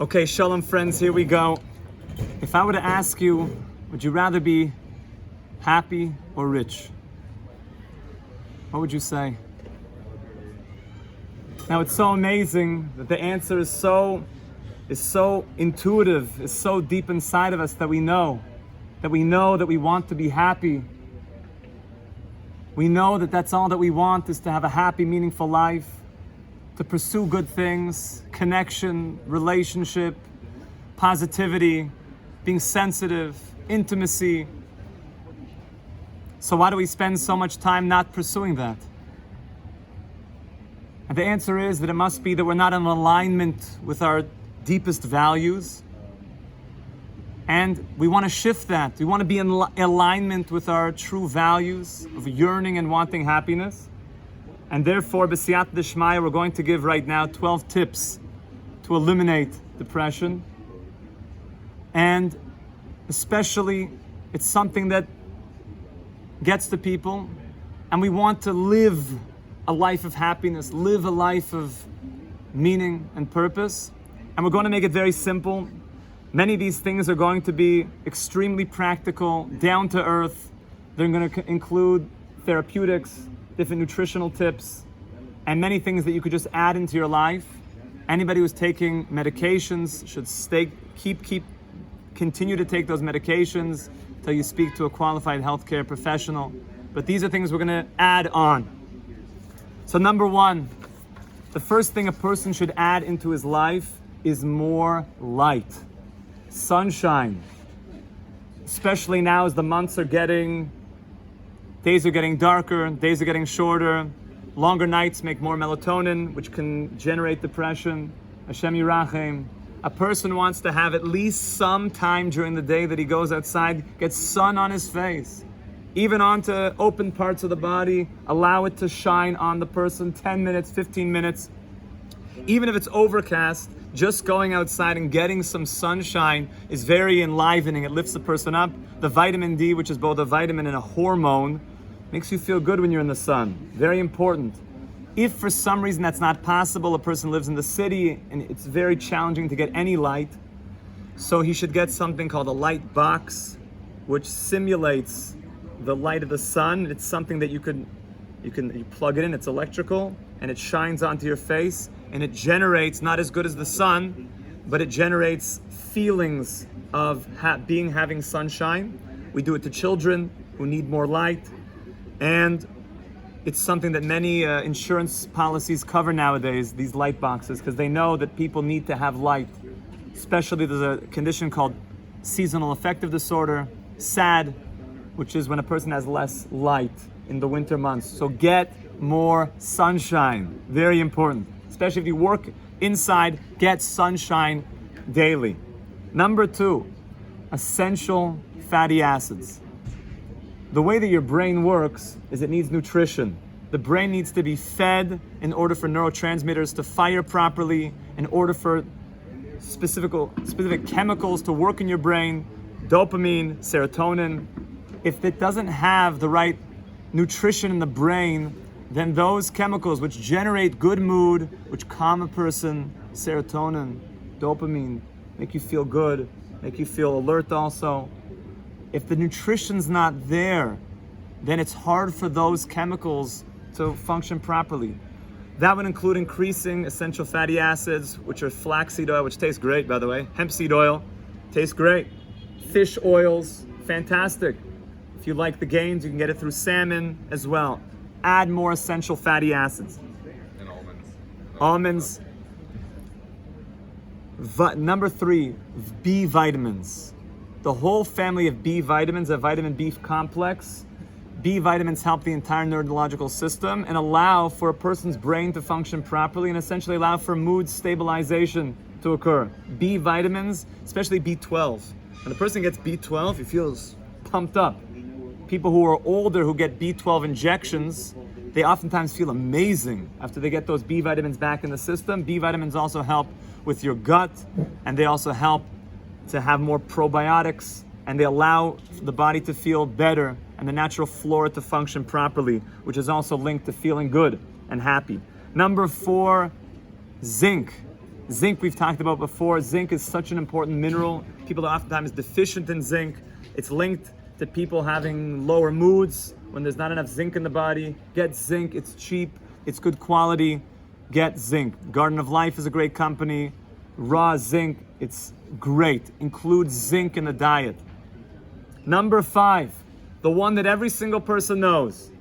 Okay, shalom friends, here we go. If I were to ask you, would you rather be happy or rich? What would you say? Now it's so amazing that the answer is so intuitive, is so deep inside of us that we know that we want to be happy. We know that that's all that we want, is to have a happy, meaningful life, to pursue good things, connection, relationship, positivity, being sensitive, intimacy. So why do we spend so much time not pursuing that? And the answer is that it must be that we're not in alignment with our deepest values. And we want to shift that. We want to be in alignment with our true values of yearning and wanting happiness. And therefore, b'siyat d'shmaya, we're going to give right now 12 tips to eliminate depression. And especially, it's something that gets to people. And we want to live a life of happiness, live a life of meaning and purpose. And we're going to make it very simple. Many of these things are going to be extremely practical, down to earth. They're going to include therapeutics, different nutritional tips, and many things that you could just add into your life. Anybody who's taking medications should continue to take those medications until you speak to a qualified healthcare professional. But these are things we're going to add on. So number one, the first thing a person should add into his life is more light. Sunshine, especially now as the months are days are getting darker, days are getting shorter, longer nights make more melatonin, which can generate depression. Hashem Yirachem. A person wants to have at least some time during the day that he goes outside, gets sun on his face, even onto open parts of the body, allow it to shine on the person, 10 minutes, 15 minutes. Even if it's overcast, just going outside and getting some sunshine is very enlivening. It lifts the person up. The vitamin D, which is both a vitamin and a hormone, makes you feel good when you're in the sun. Very important. If for some reason that's not possible, a person lives in the city and it's very challenging to get any light, so he should get something called a light box, which simulates the light of the sun. It's something that you plug it in, it's electrical, and it shines onto your face. And it generates, not as good as the sun, but it generates feelings of having sunshine. We do it to children who need more light. And it's something that many insurance policies cover nowadays, these light boxes, because they know that people need to have light. Especially there's a condition called seasonal affective disorder, SAD, which is when a person has less light in the winter months. So get more sunshine, very important. Especially if you work inside, get sunshine daily. Number two, essential fatty acids. The way that your brain works is it needs nutrition. The brain needs to be fed in order for neurotransmitters to fire properly, in order for specific chemicals to work in your brain, dopamine, serotonin. If it doesn't have the right nutrition in the brain, then those chemicals which generate good mood, which calm a person, serotonin, dopamine, make you feel good, make you feel alert also. If the nutrition's not there, then it's hard for those chemicals to function properly. That would include increasing essential fatty acids, which are flaxseed oil, which tastes great, by the way. Hemp seed oil, tastes great. Fish oils, fantastic. If you like the gains, you can get it through salmon as well. Add more essential fatty acids. And almonds. Number three, B vitamins. The whole family of B vitamins, a vitamin B complex. B vitamins help the entire neurological system and allow for a person's brain to function properly and essentially allow for mood stabilization to occur. B vitamins, especially B12. When a person gets B12, he feels pumped up. People who are older who get B12 injections, they oftentimes feel amazing after they get those B vitamins back in the system. B vitamins also help with your gut, and they also help to have more probiotics, and they allow the body to feel better and the natural flora to function properly, which is also linked to feeling good and happy. Number four, zinc. Zinc we've talked about before. Zinc is such an important mineral. People are oftentimes deficient in zinc. It's linked to people having lower moods when there's not enough zinc in the body. Get zinc, it's cheap, it's good quality. Get zinc. Garden of Life is a great company. Raw zinc, it's great. Include zinc in the diet. Number 5, the one that every single person knows.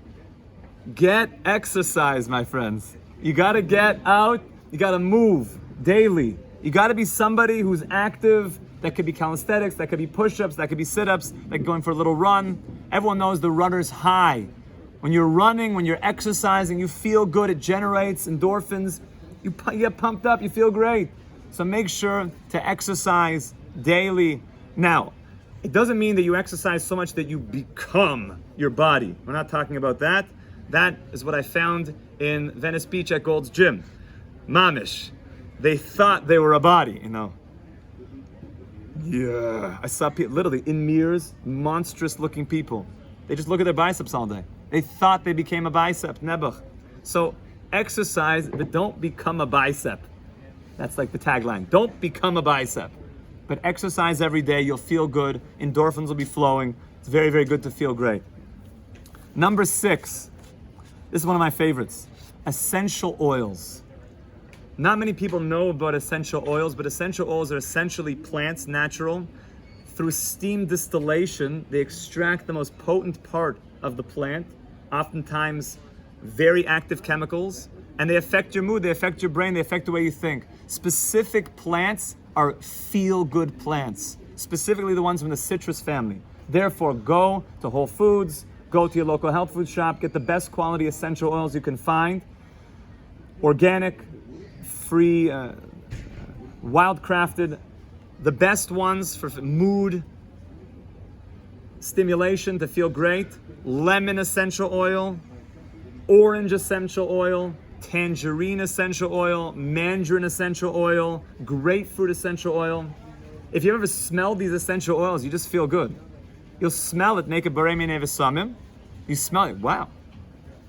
Get exercise, my friends. You gotta get out, you gotta move daily. You gotta be somebody who's active. That could be calisthenics, that could be push-ups, that could be sit-ups, like going for a little run. Everyone knows the runner's high. When you're running, when you're exercising, you feel good, it generates endorphins. You get pumped up, you feel great. So make sure to exercise daily. Now, it doesn't mean that you exercise so much that you become your body. We're not talking about that. That is what I found in Venice Beach at Gold's Gym. Mamish. They thought they were a body, you know. Yeah, I saw people literally in mirrors, monstrous looking people. They just look at their biceps all day. They thought they became a bicep, nebuch. So exercise, but don't become a bicep. That's like the tagline. Don't become a bicep, but exercise every day. You'll feel good. Endorphins will be flowing. It's very, very good to feel great. Number 6, this is one of my favorites, essential oils. Not many people know about essential oils, but essential oils are essentially plants, natural. Through steam distillation, they extract the most potent part of the plant, oftentimes very active chemicals, and they affect your mood, they affect your brain, they affect the way you think. Specific plants are feel-good plants, specifically the ones from the citrus family. Therefore, go to Whole Foods, go to your local health food shop, get the best quality essential oils you can find, organic, free, wild-crafted, the best ones for mood stimulation to feel great. Lemon essential oil, orange essential oil, tangerine essential oil, mandarin essential oil, grapefruit essential oil. If you ever smelled these essential oils, you just feel good. You'll smell it, make a barei minei v'samim. You smell it, wow,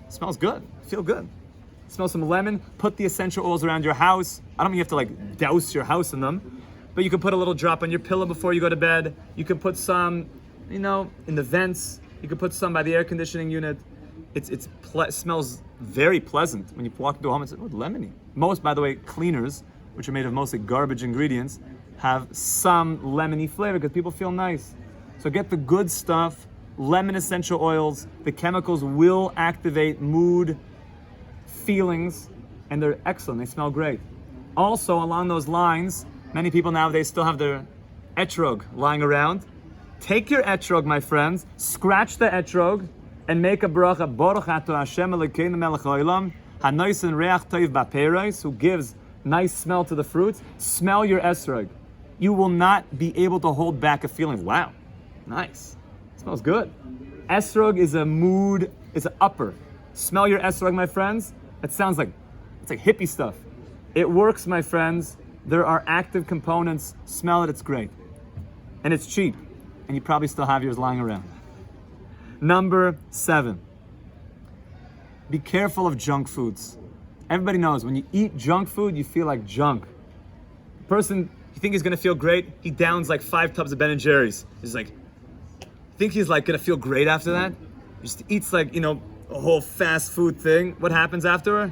it smells good, feel good. Smell some lemon, put the essential oils around your house. I don't mean you have to like douse your house in them, but you can put a little drop on your pillow before you go to bed. You can put some, you know, in the vents. You can put some by the air conditioning unit. It smells very pleasant when you walk into a home and say, oh, lemony. Most, by the way, cleaners, which are made of mostly garbage ingredients, have some lemony flavor because people feel nice. So get the good stuff, lemon essential oils. The chemicals will activate mood, feelings, and they're excellent. They smell great. Also, along those lines, many people nowadays still have their etrog lying around. Take your etrog, my friends, scratch the etrog, and make a bracha. Baruch ato Hashem Elokeinu melech haolam, hanoisen reach tov b'peiros, who gives nice smell to the fruits. Smell your esrog. You will not be able to hold back a feeling. Wow, nice. Smells good. Esrog is a mood, it's an upper. Smell your esrog, my friends. It sounds like, it's like hippie stuff. It works, my friends. There are active components. Smell it, it's great. And it's cheap. And you probably still have yours lying around. Number 7. Be careful of junk foods. Everybody knows when you eat junk food, you feel like junk. The person, you think he's gonna feel great, he downs like 5 tubs of Ben & Jerry's. He's like, think he's like gonna feel great after that? He just eats like, you know, a whole fast food thing. What happens after?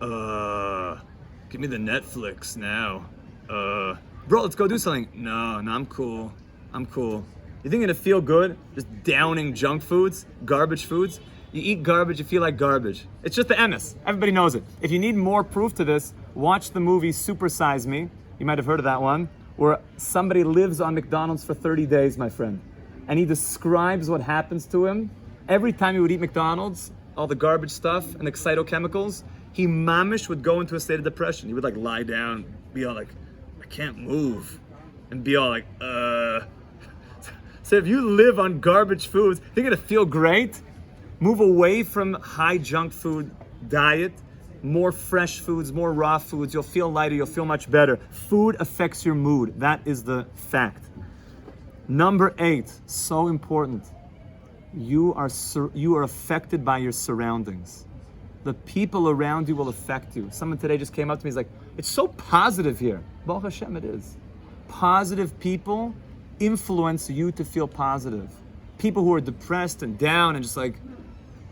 Give me the Netflix now. Bro, let's go do something. No, I'm cool. You think you're gonna feel good just downing junk foods, garbage foods? You eat garbage, you feel like garbage. It's just the emes. Everybody knows it. If you need more proof to this, watch the movie Super Size Me. You might have heard of that one, where somebody lives on McDonald's for 30 days, my friend. And he describes what happens to him. Every time he would eat McDonald's, all the garbage stuff and excitochemicals, he mamish would go into a state of depression. He would like lie down, be all like, I can't move. And be all like, So if you live on garbage foods, you're gonna feel great. Move away from high junk food diet, more fresh foods, more raw foods. You'll feel lighter, you'll feel much better. Food affects your mood. That is the fact. Number 8, so important. You are affected by your surroundings. The people around you will affect you. Someone today just came up to me, he's like, It's so positive here. Baruch Hashem, it is. Positive people influence you to feel positive. People who are depressed and down and just like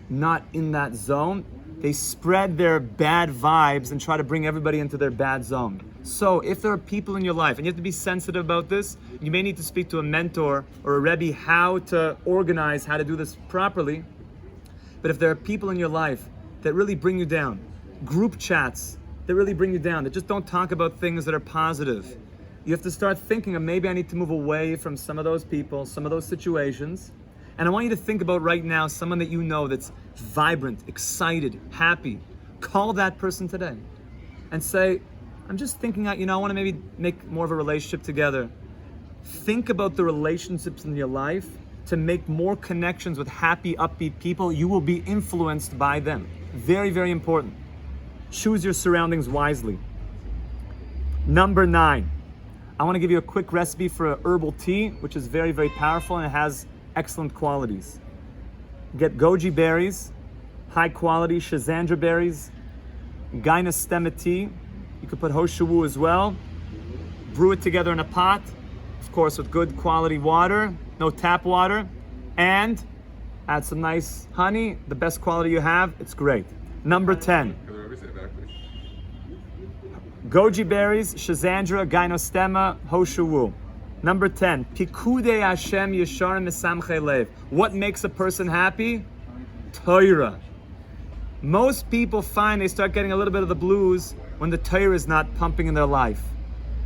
not in that zone, they spread their bad vibes and try to bring everybody into their bad zone. So if there are people in your life, and you have to be sensitive about this, you may need to speak to a mentor or a Rebbe how to organize, how to do this properly. But if there are people in your life that really bring you down, group chats that really bring you down, that just don't talk about things that are positive, you have to start thinking of maybe I need to move away from some of those people, some of those situations. And I want you to think about right now someone that you know that's vibrant, excited, happy. Call that person today and say, I'm just thinking, I want to maybe make more of a relationship together. Think about the relationships in your life to make more connections with happy, upbeat people. You will be influenced by them. Very, very important. Choose your surroundings wisely. Number 9. I want to give you a quick recipe for a herbal tea, which is very, very powerful and it has excellent qualities. Get goji berries, high quality schizandra berries, gynostema tea. You could put hoshawu as well. Brew it together in a pot, of course with good quality water, no tap water, and add some nice honey, the best quality you have, it's great. Number 10. Goji berries, schizandra, gynostema, hoshawu. Number 10, Pikude Hashem Yesharim Mesamche Lev. What makes a person happy? Torah. Most people find they start getting a little bit of the blues when the Torah is not pumping in their life.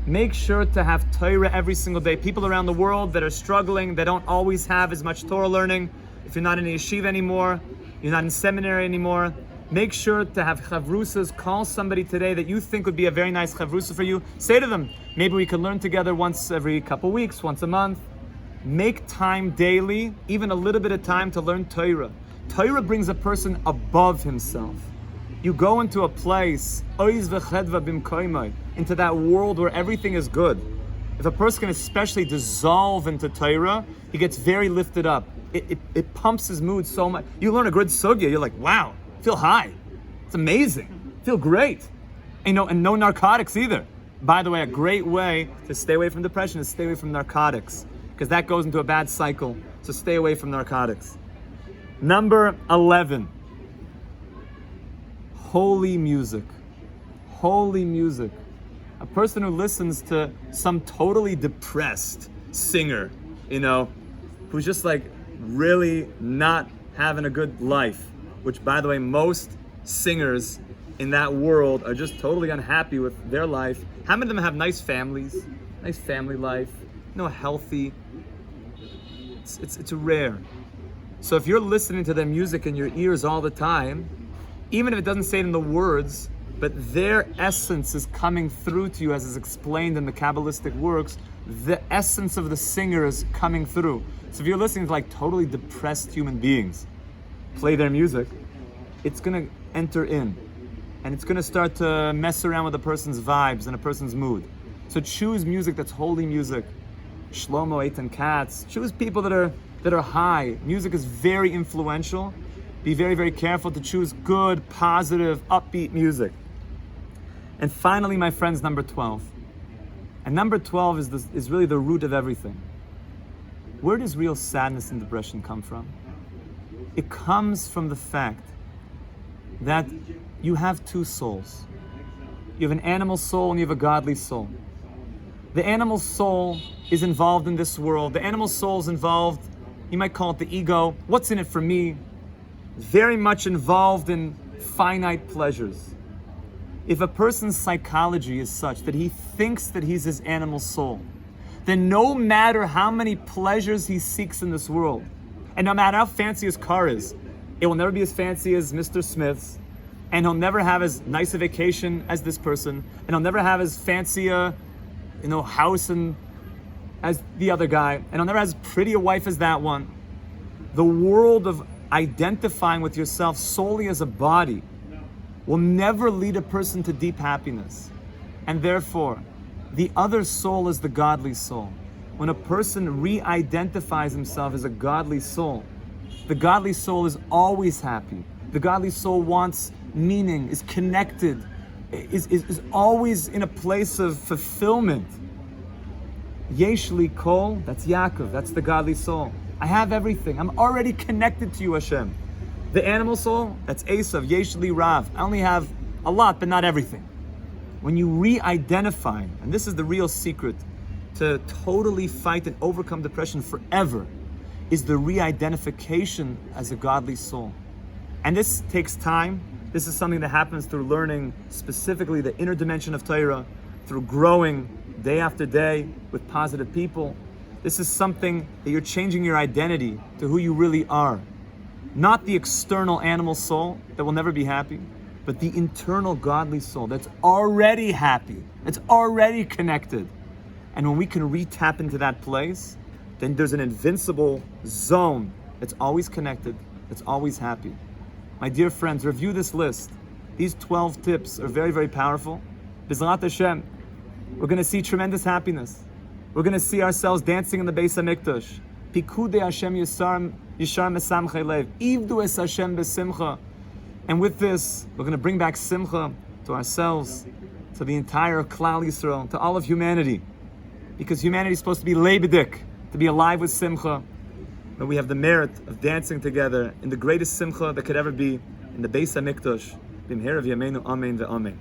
Make sure to have Torah every single day. People around the world that are struggling, they don't always have as much Torah learning. If you're not in a yeshiva anymore, you're not in seminary anymore, make sure to have chavrusas. Call somebody today that you think would be a very nice chavrusa for you. Say to them, maybe we can learn together once every couple weeks, once a month. Make time daily, even a little bit of time to learn Torah. Torah brings a person above himself. You go into a place, into that world where everything is good. If a person can especially dissolve into Torah, he gets very lifted up. It pumps his mood so much. You learn a good sugya, you're like, wow, feel high. It's amazing. Feel great. And no narcotics either. By the way, a great way to stay away from depression is stay away from narcotics, because that goes into a bad cycle. So stay away from narcotics. Number 11. Holy music. Holy music. A person who listens to some totally depressed singer, who's just like really not having a good life, which by the way, most singers in that world are just totally unhappy with their life. How many of them have nice families, nice family life, healthy? It's rare. So if you're listening to their music in your ears all the time, even if it doesn't say it in the words, but their essence is coming through to you as is explained in the Kabbalistic works, the essence of the singer is coming through. So if you're listening to like totally depressed human beings play their music, it's going to enter in and it's going to start to mess around with a person's vibes and a person's mood. So choose music that's holy music. Shlomo, Eitan Katz, choose people that are high. Music is very influential. Be very, very careful to choose good, positive, upbeat music. And finally, my friends, number 12. And number 12 is really the root of everything. Where does real sadness and depression come from? It comes from the fact that you have two souls. You have an animal soul and you have a godly soul. The animal soul is involved in this world. The animal soul is involved, you might call it the ego. What's in it for me? Very much involved in finite pleasures. If a person's psychology is such that he thinks that he's his animal soul, then no matter how many pleasures he seeks in this world, and no matter how fancy his car is, it will never be as fancy as Mr. Smith's, and he'll never have as nice a vacation as this person, and he'll never have as fancy a house as the other guy, and he'll never have as pretty a wife as that one. The world of identifying with yourself solely as a body will never lead a person to deep happiness. And therefore, the other soul is the godly soul. When a person re-identifies himself as a godly soul, the godly soul is always happy. The godly soul wants meaning, is connected is always in a place of fulfillment. Yesh li kol, that's Yaakov, that's the godly soul. I have everything. I'm already connected to you, Hashem. The animal soul, that's Esav, Yesh li Rav. I only have a lot, but not everything. When you re-identify, and this is the real secret to totally fight and overcome depression forever, is the re-identification as a godly soul. And this takes time. This is something that happens through learning specifically the inner dimension of Torah, through growing day after day with positive people. This is something that you're changing your identity to who you really are. Not the external animal soul that will never be happy, but the internal godly soul that's already happy, that's already connected. And when we can re-tap into that place, then there's an invincible zone that's always connected, that's always happy. My dear friends, review this list. These 12 tips are very, very powerful. B'ezrat Hashem, we're going to see tremendous happiness. We're going to see ourselves dancing in the Beis HaMikdash. Pikudei Hashem yishar mesamchei lev. Ivdu es Hashem besimcha. And with this, we're going to bring back simcha to ourselves, to the entire Klal Yisrael, to all of humanity. Because humanity is supposed to be leibedik, to be alive with simcha. But we have the merit of dancing together in the greatest simcha that could ever be, in the Beis HaMikdash. B'mhera v'yameinu amen ve'amen.